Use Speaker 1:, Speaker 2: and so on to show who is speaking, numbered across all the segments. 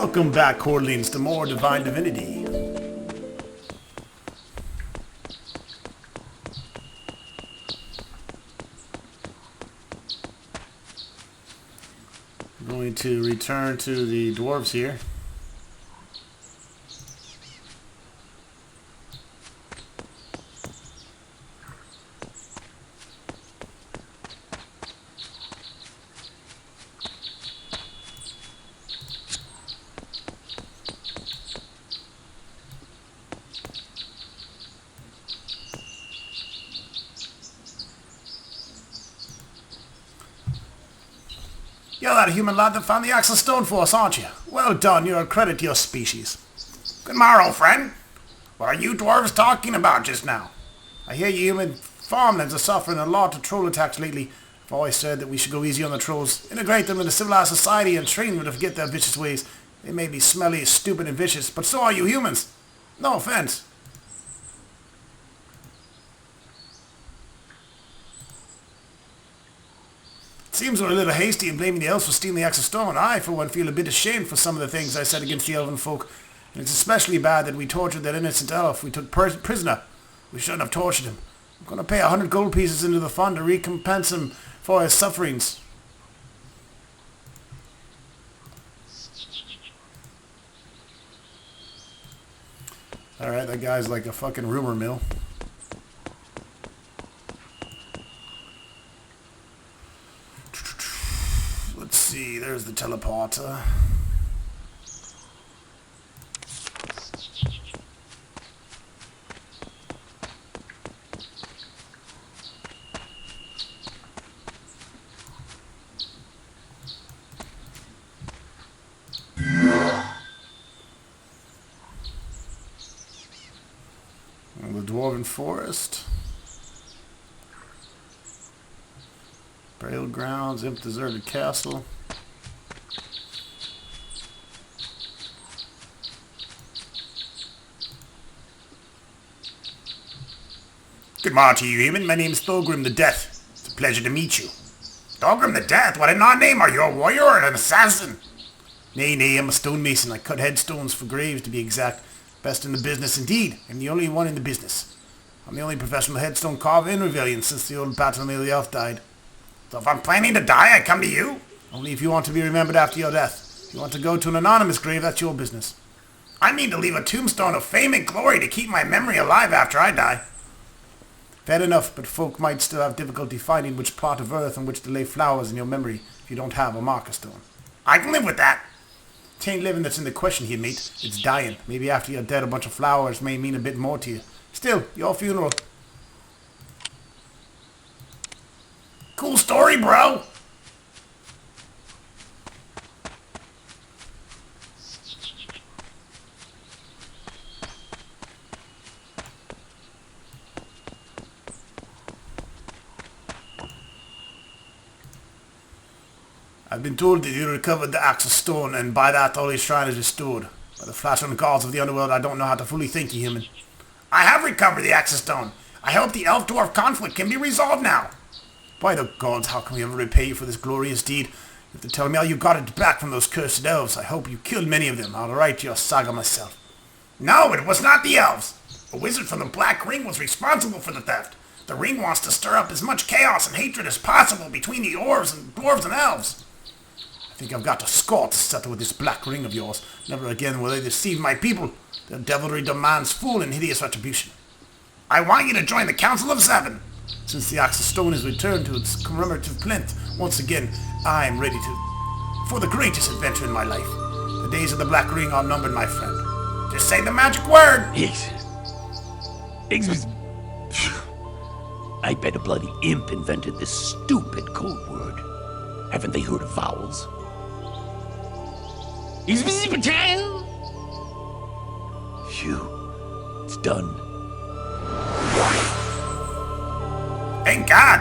Speaker 1: Welcome back, Cordlings, to more Divine Divinity. I'm going to return to the dwarves here. You're that human lad that found the Axel Stone for us, aren't you? Well done, you're a credit to your species.
Speaker 2: Good morrow, friend. What are you dwarves talking about just now?
Speaker 1: I hear you human farmlands are suffering a lot of troll attacks lately. I've always said that we should go easy on the trolls, integrate them into civilized society and train them to forget their vicious ways. They may be smelly, stupid and vicious, but so are you humans. No offense. Seems we're a little hasty in blaming the elves for stealing the Axel Stone. I, for one, feel a bit ashamed for some of the things I said against the elven folk. And it's especially bad that we tortured that innocent elf we took prisoner. We shouldn't have tortured him. I'm going to pay 100 gold pieces into the fund to recompense him for his sufferings. Alright, that guy's like a fucking rumor mill. Let's see, there's the teleporter. And the Dwarven Forest. Burial grounds, imp deserted castle.
Speaker 2: Good morning to you, human. My name's Thorgrim the Death. It's a pleasure to meet you. Thorgrim the Death? What an odd name. Are you a warrior or an assassin?
Speaker 1: Nay, I'm a stonemason. I cut headstones for graves, to be exact. Best in the business indeed. I'm the only one in the business. I'm the only professional headstone carver in Rebellion since the old Patron of the Elf died.
Speaker 2: So if I'm planning to die, I come to you?
Speaker 1: Only if you want to be remembered after your death. If you want to go to an anonymous grave, that's your business.
Speaker 2: I mean to leave a tombstone of fame and glory to keep my memory alive after I die.
Speaker 1: Fair enough, but folk might still have difficulty finding which plot of earth on which to lay flowers in your memory if you don't have a marker stone.
Speaker 2: I can live with that.
Speaker 1: It ain't living that's in the question here, mate. It's dying. Maybe after you're dead, a bunch of flowers may mean a bit more to you. Still, your funeral.
Speaker 2: Cool story, bro.
Speaker 1: I've been told that you recovered the Axel Stone, and by that all his shrine is restored. By the flattering gods of the underworld, I don't know how to fully thank you, human.
Speaker 2: I have recovered the Axel Stone. I hope the elf-dwarf conflict can be resolved now.
Speaker 1: By the gods, how can we ever repay you for this glorious deed? If they're telling me how you got it back from those cursed elves, I hope you killed many of them. I'll write your saga myself.
Speaker 2: No, it was not the elves. A wizard from the Black Ring was responsible for the theft. The ring wants to stir up as much chaos and hatred as possible between the dwarves and elves.
Speaker 1: I think I've got a score to settle with this Black Ring of yours. Never again will they deceive my people. Their devilry demands full and hideous retribution.
Speaker 2: I want you to join the Council of Seven.
Speaker 1: Since the Axel Stone is returned to its commemorative plinth, once again, I'm ready for the greatest adventure in my life. The days of the Black Ring are numbered, my friend.
Speaker 2: Just say the magic word.
Speaker 3: I bet a bloody imp invented this stupid code word. Haven't they heard of vowels? Phew, it's done.
Speaker 2: Thank God.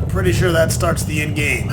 Speaker 1: Pretty sure that starts the end game.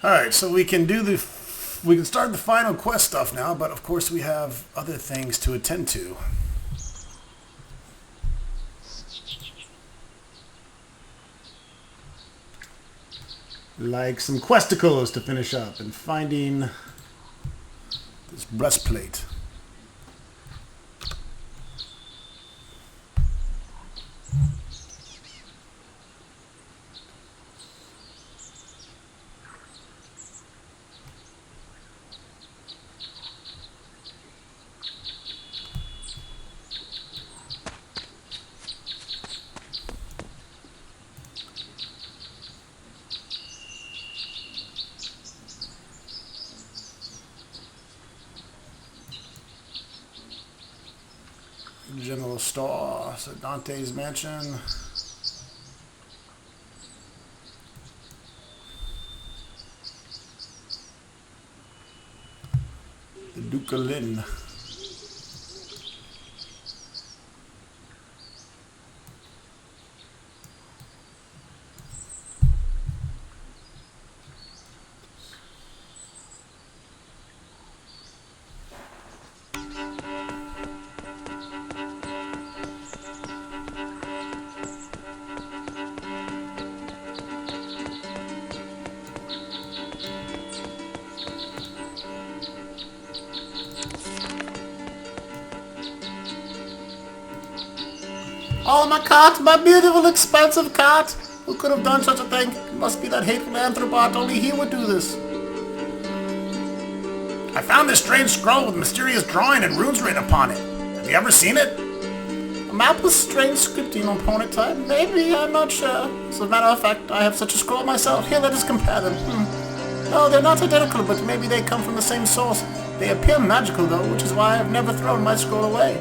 Speaker 1: Alright, so we can we can start the final quest stuff now, but of course we have other things to attend to. Like some questicles to finish up and finding this breastplate. General store, so Dante's mansion. The Duke of Lynn. Oh, my cart! My beautiful, expensive cart! Who could have done such a thing? It must be that hateful anthropod. Only he would do this.
Speaker 2: I found this strange scroll with mysterious drawing and runes written upon it. Have you ever seen it?
Speaker 1: A map with strange scripting on it type? Maybe, I'm not sure. As a matter of fact, I have such a scroll myself. Here, let us compare them. No, they're not identical, but maybe they come from the same source. They appear magical, though, which is why I've never thrown my scroll away.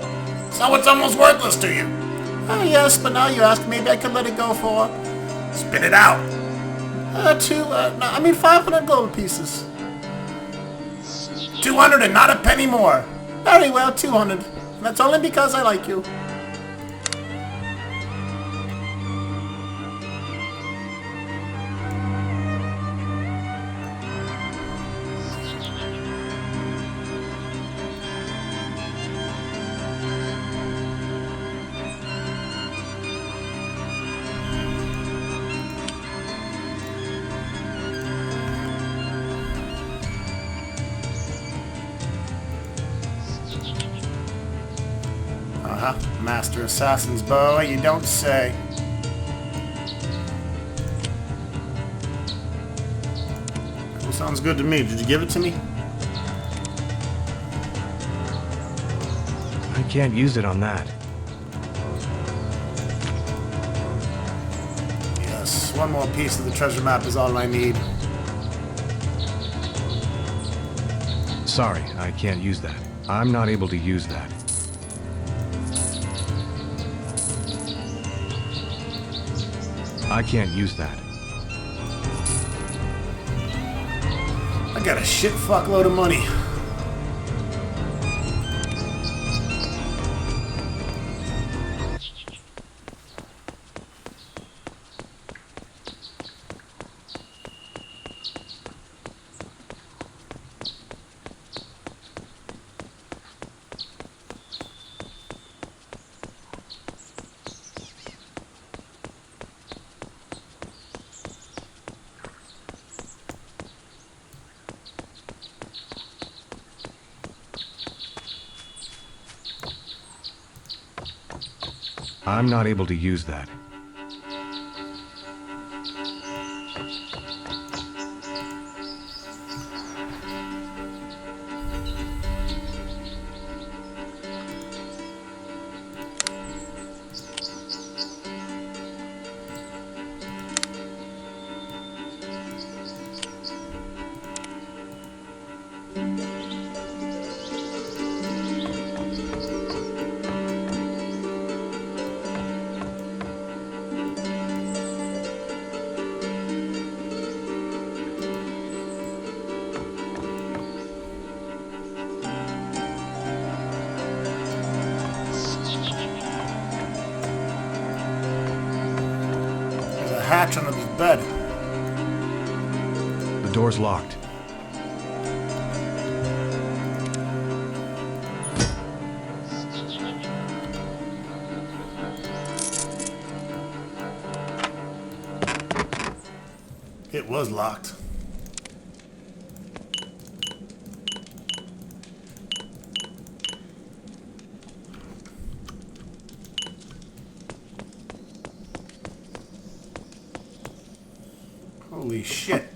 Speaker 2: So it's almost worthless to you.
Speaker 1: Oh, yes, but now you ask, maybe I could let it go for...
Speaker 2: Spit it out.
Speaker 1: 500 gold pieces.
Speaker 2: 200 and not a penny more.
Speaker 1: Very well, 200. That's only because I like you. Master Assassin's bow, you don't say. Well, sounds good to me. Did you give it to me?
Speaker 4: I can't use it on that.
Speaker 1: Yes, one more piece of the treasure map is all I need.
Speaker 4: Sorry, I can't use that. I'm not able to use that. I can't use that.
Speaker 1: I got a shit fuckload of money.
Speaker 4: I'm not able to use that.
Speaker 1: Hatch under the bed.
Speaker 4: The The door's locked.
Speaker 1: It was locked. Holy shit.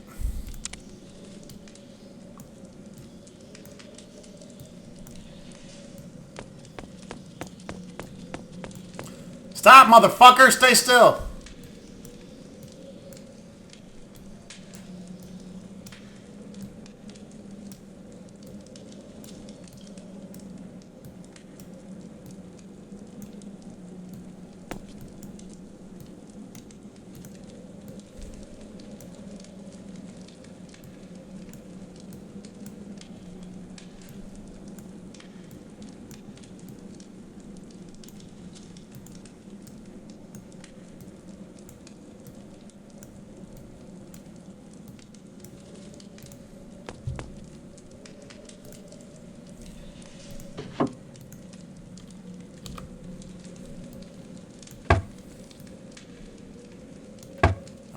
Speaker 1: Stop, motherfucker! Stay still!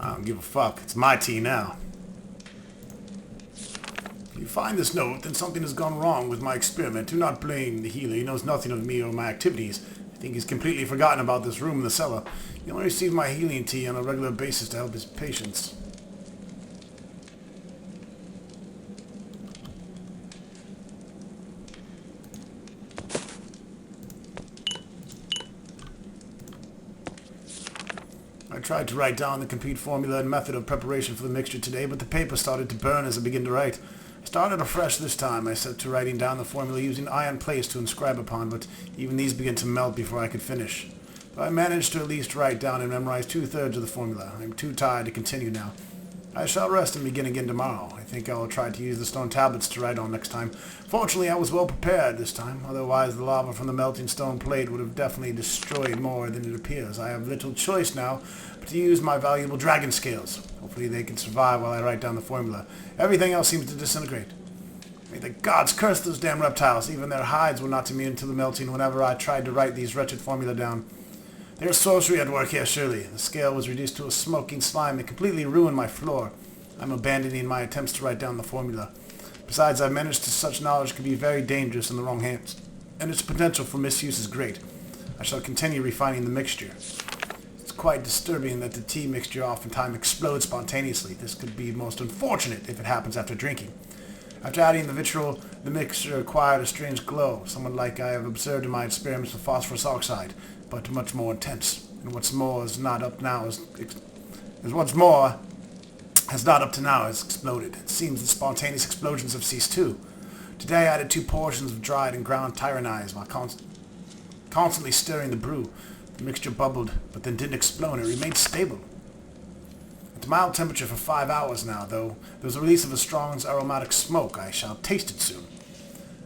Speaker 1: I don't give a fuck. It's my tea now. If you find this note, then something has gone wrong with my experiment. Do not blame the healer. He knows nothing of me or my activities. I think he's completely forgotten about this room in the cellar. He only receives my healing tea on a regular basis to help his patients. I tried to write down the complete formula and method of preparation for the mixture today, but the paper started to burn as I began to write. I started afresh this time. I set to writing down the formula using iron plates to inscribe upon, but even these began to melt before I could finish. But I managed to at least write down and memorize 2/3 of the formula. I'm too tired to continue now. I shall rest and begin again tomorrow. I think I will try to use the stone tablets to write on next time. Fortunately, I was well prepared this time. Otherwise, the lava from the melting stone plate would have definitely destroyed more than it appears. I have little choice now but to use my valuable dragon scales. Hopefully they can survive while I write down the formula. Everything else seems to disintegrate. May the gods curse those damn reptiles. Even their hides were not immune to the melting whenever I tried to write these wretched formula down. There's sorcery at work here, surely. The scale was reduced to a smoking slime and completely ruined my floor. I'm abandoning my attempts to write down the formula. Besides, I've managed to such knowledge can be very dangerous in the wrong hands, and its potential for misuse is great. I shall continue refining the mixture. It's quite disturbing that the tea mixture oftentimes explodes spontaneously. This could be most unfortunate if it happens after drinking. After adding the vitriol, the mixture acquired a strange glow, somewhat like I have observed in my experiments with phosphorus oxide, but much more intense. And what's more is not up now is what's more has not up to now has exploded. It seems the spontaneous explosions have ceased too. Today I added 2 portions of dried and ground tyrannize while constantly stirring the brew. The mixture bubbled, but then didn't explode. It remained stable. At a mild temperature for 5 hours now, though, there was a release of a strong aromatic smoke. I shall taste it soon.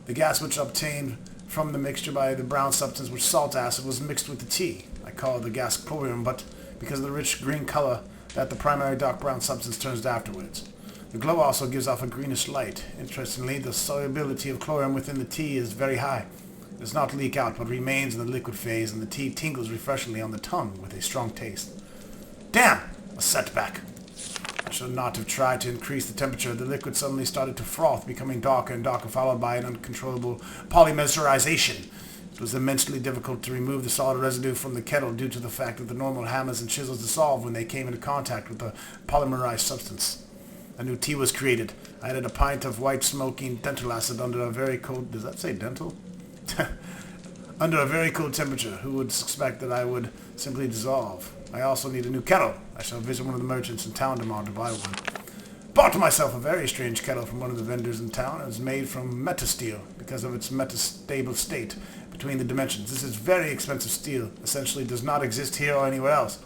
Speaker 1: The gas which obtained from the mixture by the brown substance which salt acid was mixed with the tea. I call the gas chlorium, but because of the rich green color that the primary dark brown substance turns afterwards. The glow also gives off a greenish light. Interestingly, the solubility of chlorium within the tea is very high. It does not leak out, but remains in the liquid phase, and the tea tingles refreshingly on the tongue with a strong taste. Damn! A setback. I should not have tried to increase the temperature. The liquid suddenly started to froth, becoming darker and darker, followed by an uncontrollable polymerization. It was immensely difficult to remove the solid residue from the kettle due to the fact that the normal hammers and chisels dissolved when they came into contact with the polymerized substance. A new tea was created. I added a pint of white smoking dental acid under a very cold... Does that say dental? Under a very cold temperature. Who would suspect that I would simply dissolve? I also need a new kettle. I shall visit one of the merchants in town tomorrow to buy one. Bought myself a very strange kettle from one of the vendors in town. It was made from metasteel because of its metastable state between the dimensions. This is very expensive steel. Essentially does not exist here or anywhere else.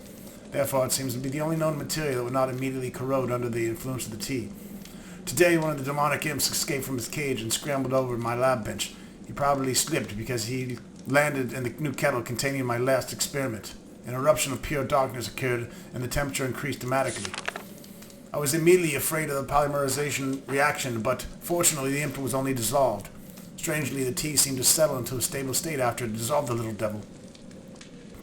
Speaker 1: Therefore, it seems to be the only known material that would not immediately corrode under the influence of the tea. Today, one of the demonic imps escaped from his cage and scrambled over my lab bench. He probably slipped because he landed in the new kettle containing my last experiment. An eruption of pure darkness occurred, and the temperature increased dramatically. I was immediately afraid of the polymerization reaction, but fortunately the imp was only dissolved. Strangely, the tea seemed to settle into a stable state after it dissolved the little devil.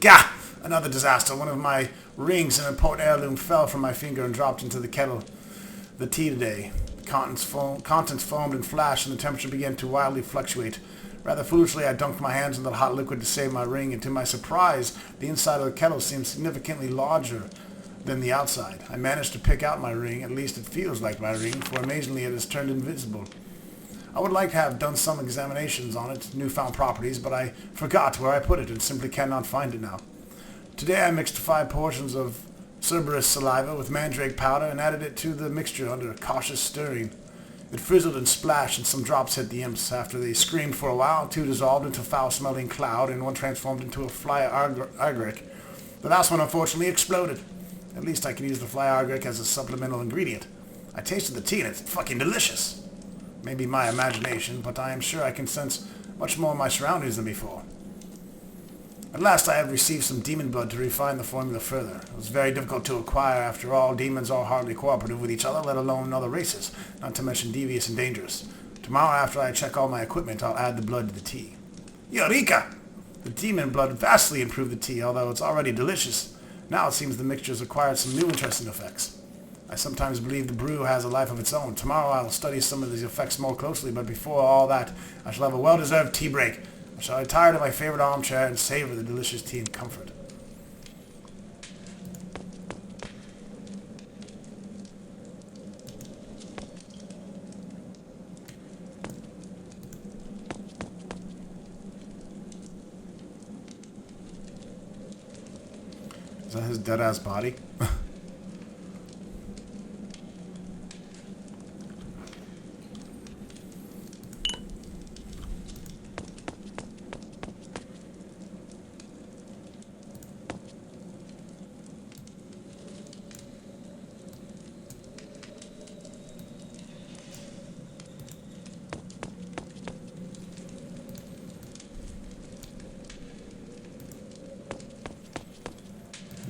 Speaker 1: Gah! Another disaster. One of my rings, an important heirloom, fell from my finger and dropped into the kettle. The tea today. The contents foamed and flashed, and the temperature began to wildly fluctuate. Rather foolishly, I dunked my hands into the hot liquid to save my ring, and to my surprise, the inside of the kettle seemed significantly larger than the outside. I managed to pick out my ring, at least it feels like my ring, for amazingly it has turned invisible. I would like to have done some examinations on its newfound properties, but I forgot where I put it and simply cannot find it now. Today I mixed 5 portions of Cerberus saliva with mandrake powder and added it to the mixture under cautious stirring. It frizzled and splashed, and some drops hit the imps. After they screamed for a while, 2 dissolved into a foul-smelling cloud, and 1 transformed into a fly agaric. The last one unfortunately exploded. At least I can use the fly agaric as a supplemental ingredient. I tasted the tea and it's fucking delicious. Maybe my imagination, but I am sure I can sense much more of my surroundings than before. At last I have received some demon blood to refine the formula further. It was very difficult to acquire. After all, demons are hardly cooperative with each other, let alone other races, not to mention devious and dangerous. Tomorrow, after I check all my equipment, I'll add the blood to the tea. Eureka! The demon blood vastly improved the tea, although it's already delicious. Now it seems the mixture has acquired some new interesting effects. I sometimes believe the brew has a life of its own. Tomorrow I'll study some of these effects more closely, but before all that, I shall have a well-deserved tea break. I shall retire to my favorite armchair and savor the delicious tea in comfort. Is that his dead-ass body?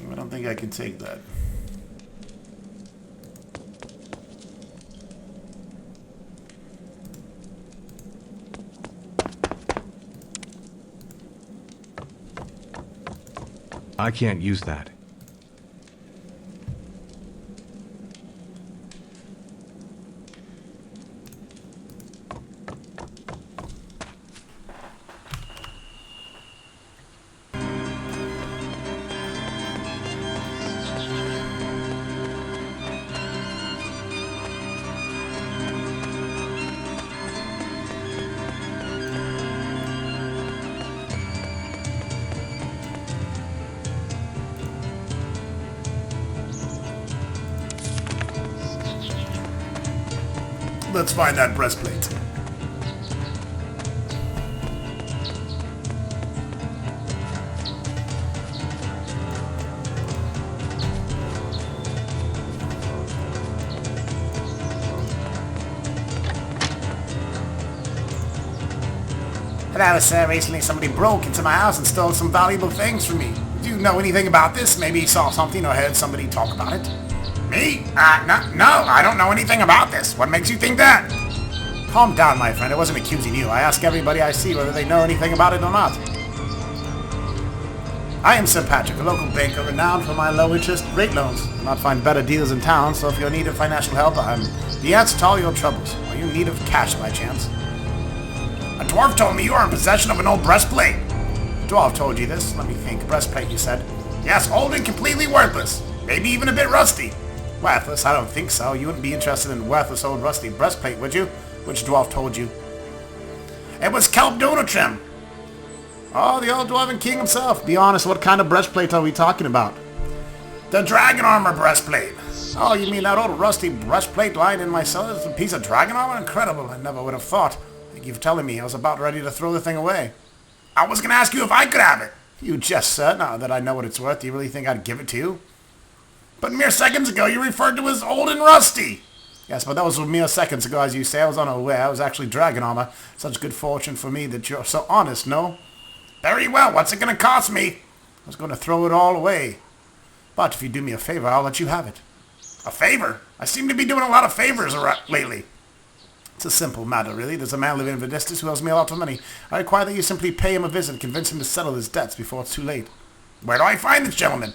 Speaker 1: I don't think I can take that.
Speaker 4: I can't use that.
Speaker 1: Let's find that breastplate. Hello, sir. Recently somebody broke into my house and stole some valuable things from me. Do you know anything about this? Maybe you saw something or heard somebody talk about it?
Speaker 2: Me? No, I don't know anything about this. What makes you think that?
Speaker 1: Calm down, my friend. I wasn't accusing you. I ask everybody I see whether they know anything about it or not. I am Sir Patrick, a local banker renowned for my low-interest rate loans. I not find better deals in town, so if you're in need of financial help, I'm the answer to all your troubles. Are you in need of cash by chance?
Speaker 2: A dwarf told me you are in possession of an old breastplate.
Speaker 1: Dwarf told you this. Let me think. Breastplate, you said.
Speaker 2: Yes, old and completely worthless. Maybe even a bit rusty.
Speaker 1: Worthless? I don't think so. You wouldn't be interested in worthless old rusty breastplate, would you? Which dwarf told you?
Speaker 2: It was kelp trim.
Speaker 1: Oh, the old dwarven king himself. Be honest, what kind of breastplate are we talking about?
Speaker 2: The dragon armor breastplate.
Speaker 1: Oh, you mean that old rusty breastplate lying in my cellar is a piece of dragon armor? Incredible. I never would have thought. Thank you for telling me. I was about ready to throw the thing away.
Speaker 2: I was going to ask you if I could have it.
Speaker 1: You jest, sir. Now that I know what it's worth, do you really think I'd give it to you?
Speaker 2: But mere seconds ago you referred to as old and rusty.
Speaker 1: Yes, but that was mere seconds ago, as you say. I was unaware. It was actually dragon armor. Such good fortune for me that you're so honest, no?
Speaker 2: Very well. What's it going to cost me?
Speaker 1: I was going to throw it all away. But if you do me a favor, I'll let you have it.
Speaker 2: A favor? I seem to be doing a lot of favors lately.
Speaker 1: It's a simple matter, really. There's a man living in Vedistis who owes me a lot of money. I require that you simply pay him a visit and convince him to settle his debts before it's too late.
Speaker 2: Where do I find this gentleman?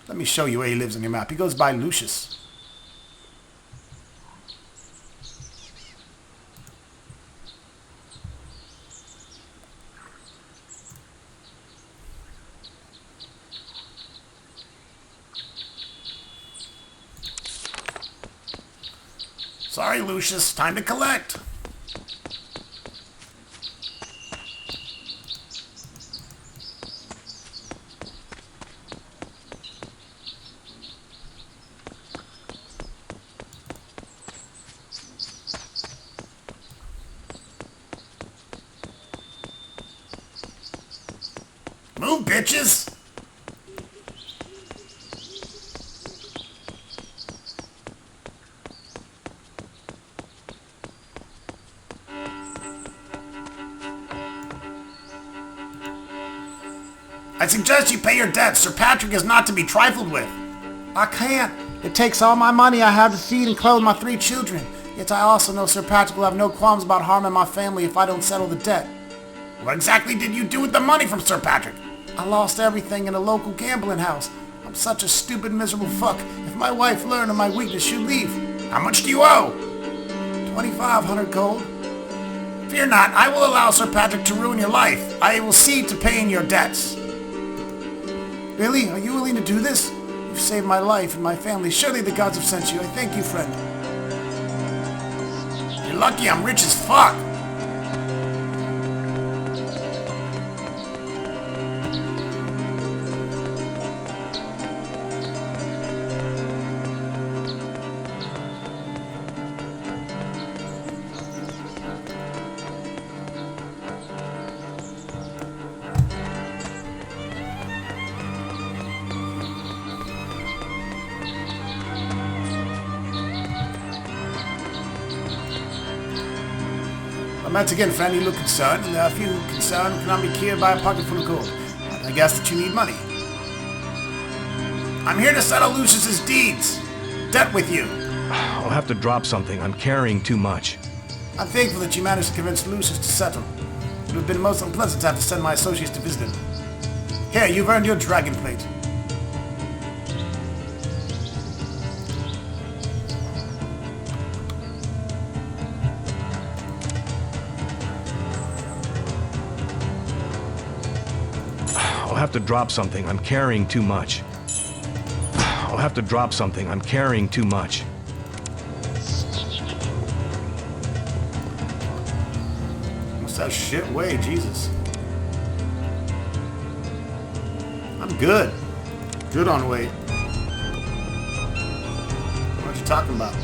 Speaker 1: Let me show you where he lives on your map. He goes by Lucius.
Speaker 2: Sorry, Lucius. Time to collect. Move, bitches! I suggest you pay your debts. Sir Patrick is not to be trifled with.
Speaker 1: I can't. It takes all my money I have to feed and clothe my 3 children. Yet I also know Sir Patrick will have no qualms about harming my family if I don't settle the debt.
Speaker 2: What exactly did you do with the money from Sir Patrick?
Speaker 1: I lost everything in a local gambling house. I'm such a stupid, miserable fuck. If my wife learned of my weakness, she'd leave.
Speaker 2: How much do you owe?
Speaker 1: 2,500 gold.
Speaker 2: Fear not, I will allow Sir Patrick to ruin your life. I will see to paying your debts.
Speaker 1: Really? Are you willing to do this? You've saved my life and my family. Surely the gods have sent you. I thank you, friend.
Speaker 2: You're lucky I'm rich as fuck.
Speaker 1: Once again, friend, you look concerned, and there are few concerned who cannot be cured by a pocket full of gold. I guess that you need money.
Speaker 2: I'm here to settle Lucius's deeds. Debt with you.
Speaker 4: I'll have to drop something. I'm carrying too much.
Speaker 1: I'm thankful that you managed to convince Lucius to settle. It would have been most unpleasant to have to send my associates to visit him. Here, you've earned your dragon plate.
Speaker 4: I'll have to drop something. I'm carrying too much. I'll have to drop something. I'm carrying too much.
Speaker 1: What's that shit weigh? Jesus. I'm good. Good on weight. What are you talking about?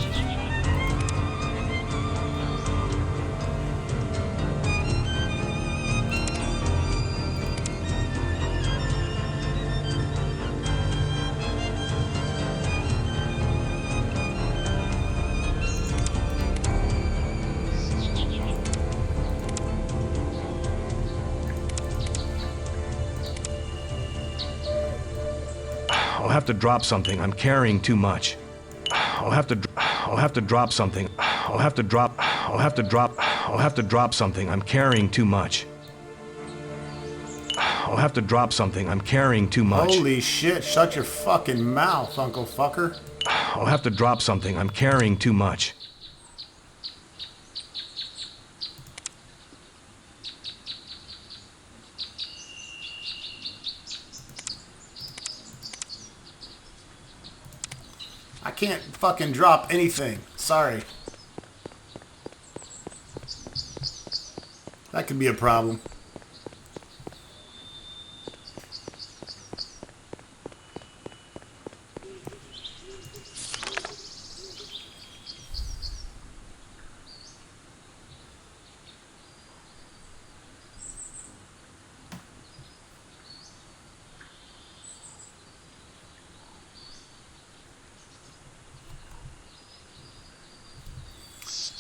Speaker 4: I'll have to drop something. I'm carrying too much. I'll have to drop something. I'll have to drop something. I'm carrying too much. I'll have to drop something. I'm carrying too much.
Speaker 1: Holy shit, shut your fucking mouth, Uncle Fucker.
Speaker 4: I'll have to drop something. I'm carrying too much.
Speaker 1: I can't fucking drop anything. Sorry. That could be a problem.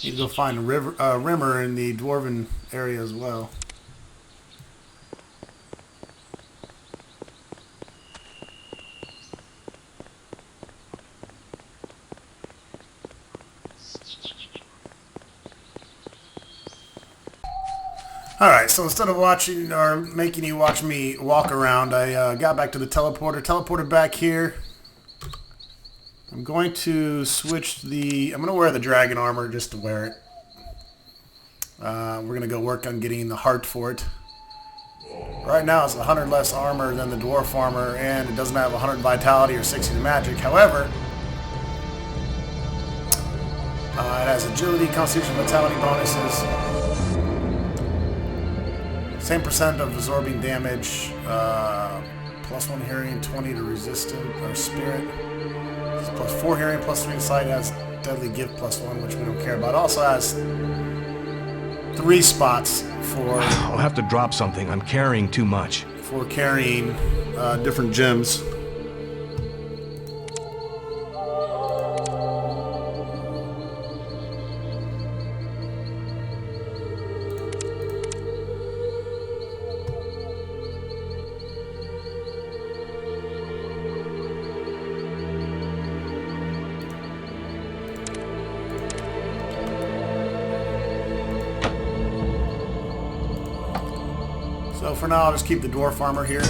Speaker 1: Need to go find a rimmer in the dwarven area as well. Alright, so instead of watching or making you watch me walk around, I got back to the teleporter, teleported back here. I'm going to switch the... I'm going to wear the dragon armor just to wear it. We're going to go work on getting the heart for it. Right now it's 100 less armor than the dwarf armor, and it doesn't have 100 vitality or 60 to magic. However, it has agility, constitution, vitality bonuses. Same percent of absorbing damage. Plus 1 hearing, 20 to resistant or spirit. Plus 4 hearing, plus 3 insight. Has deadly gift plus 1, which we don't care about. Also has 3 spots for...
Speaker 4: I'll have to drop something. I'm carrying too much.
Speaker 1: For carrying different gems. So for now, I'll just keep the dwarf armor here.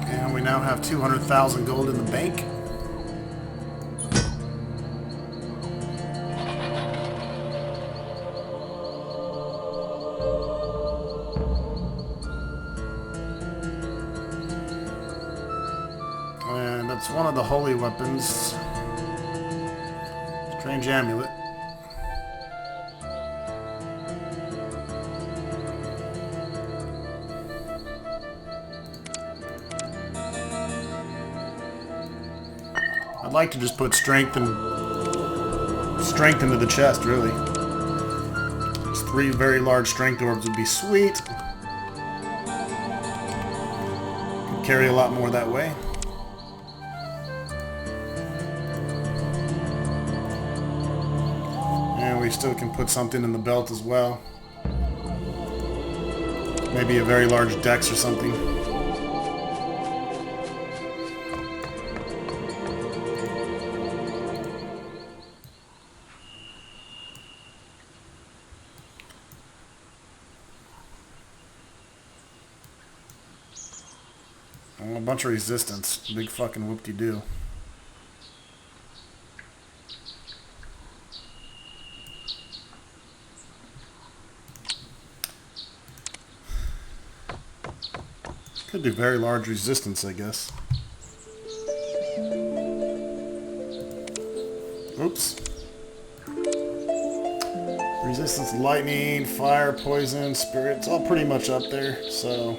Speaker 1: And we now have 200,000 gold in the bank. And that's one of the holy weapons. Strange amulet. I'd like to just put strength into the chest, really. Just 3 very large strength orbs would be sweet. Could carry a lot more that way. We still can put something in the belt as well. Maybe a very large dex or something. A bunch of resistance. Big fucking whoop-de-doo. Could do very large resistance, I guess. Oops. Resistance to lightning, fire, poison, spirit. It's all pretty much up there, so...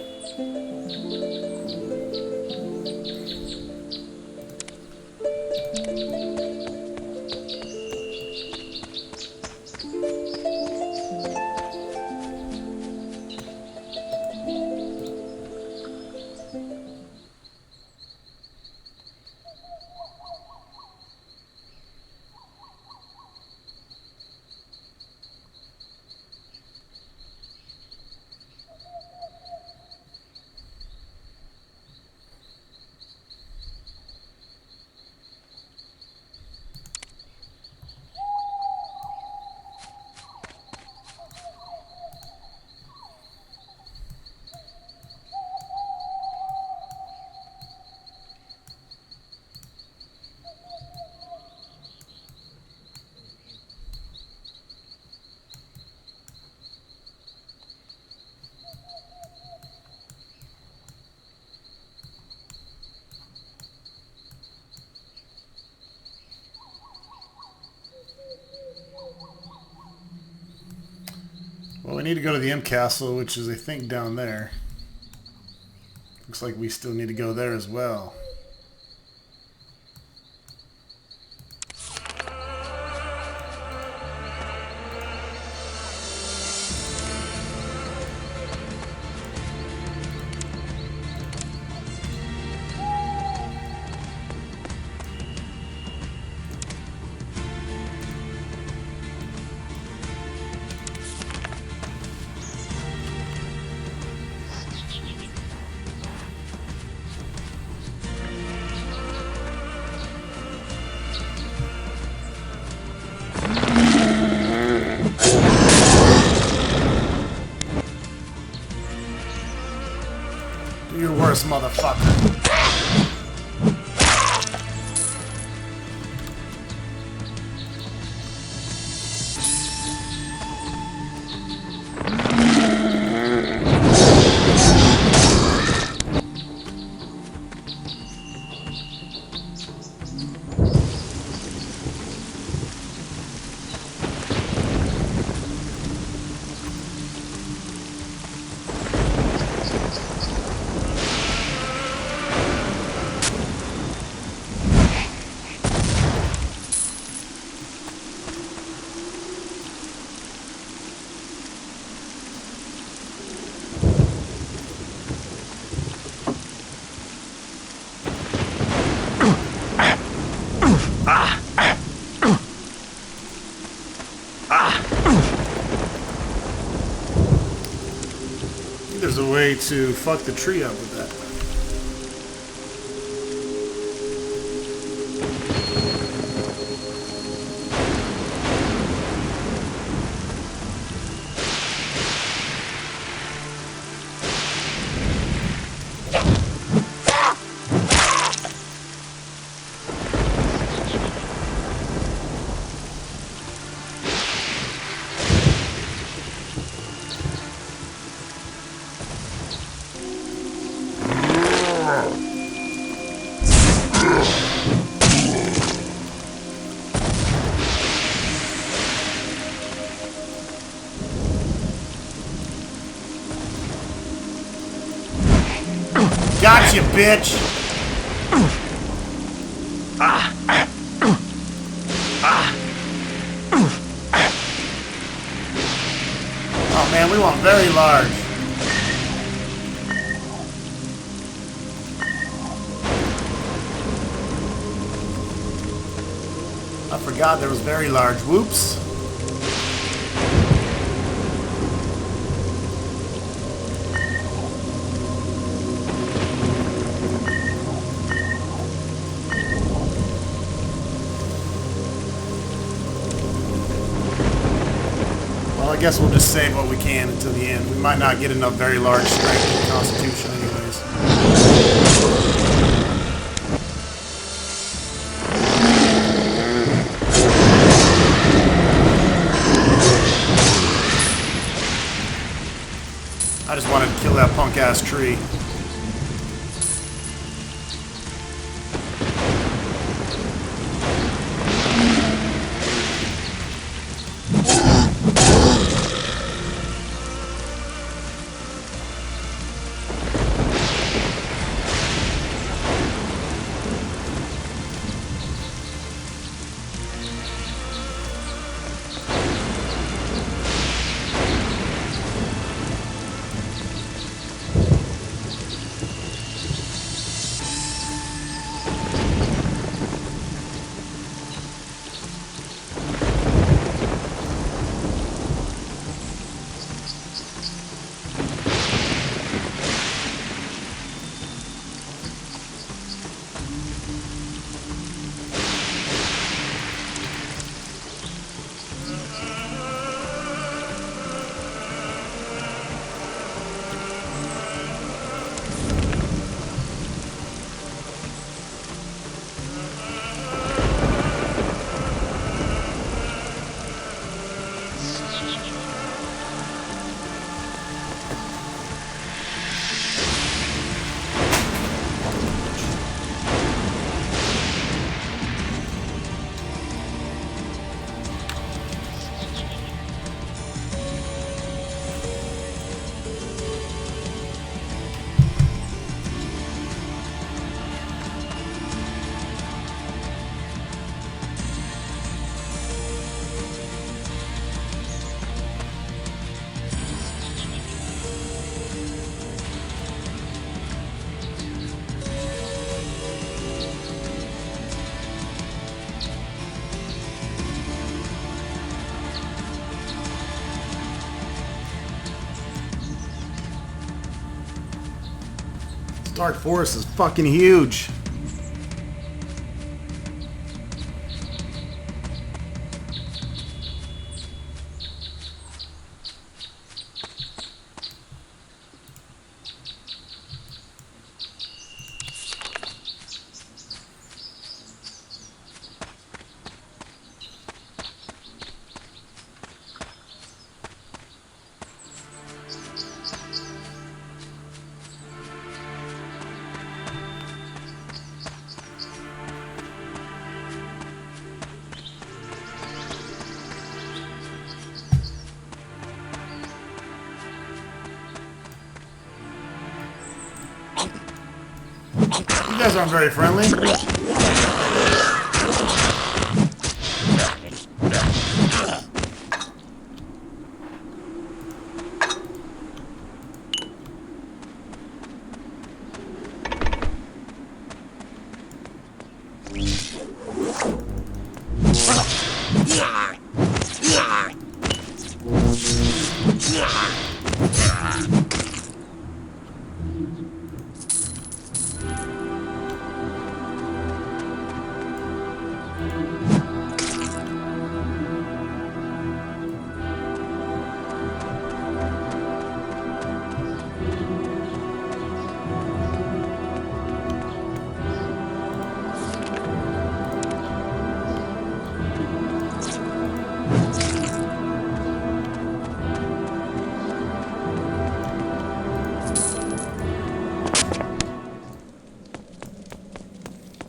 Speaker 1: Well, we need to go to the Imp Castle, which is, I think, down there. Looks like we still need to go there as well. Do your worst, motherfucker. There's a way to fuck the tree up with that. Gotcha, bitch! Oh man, we want very large. I forgot there was very large. Whoops. Well, I guess we'll just save what we can until the end. We might not get enough very large strength and constitution anyways. I just wanted to kill that punk-ass tree. Dark Forest is fucking huge. You guys aren't very friendly.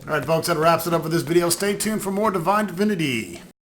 Speaker 1: Alright folks, that wraps it up for this video. Stay tuned for more Divine Divinity.